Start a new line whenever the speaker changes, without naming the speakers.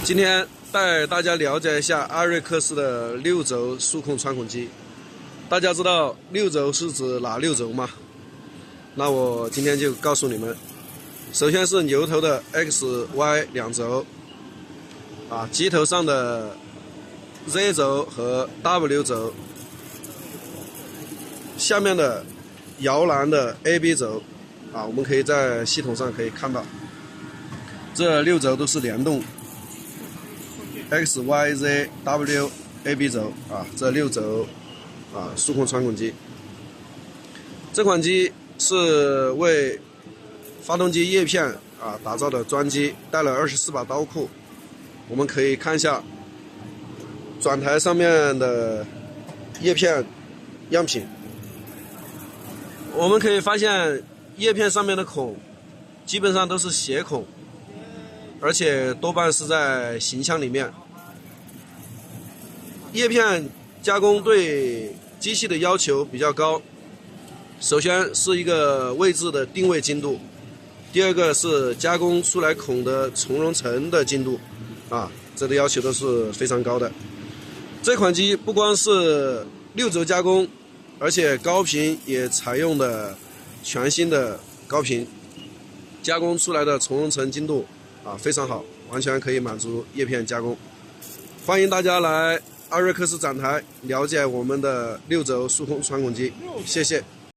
今天带大家了解一下阿瑞克斯的6轴数控穿孔机。大家知道6轴是指哪6轴吗？那我今天就告诉你们。首先是牛头的 X、Y 两轴，机头上的 Z 轴和 W 轴，下面的摇篮的 AB 轴，我们可以在系统上可以看到，这6轴都是联动。X、Y、Z、W、AB 轴这6轴数控穿孔机。这款机是为发动机叶片打造的专机，带了24把刀库。我们可以看一下转台上面的叶片样品，我们可以发现叶片上面的孔基本上都是斜孔，而且多半是在行腔里面。叶片加工对机器的要求比较高，首先是一个位置的定位精度，第二个是加工出来孔的从容层的精度，这个要求都是非常高的。这款机不光是6轴加工，而且高频也采用的全新的高频，加工出来的从容层精度非常好，完全可以满足叶片加工。欢迎大家来阿瑞克斯展台了解我们的6轴数控穿孔机，谢谢。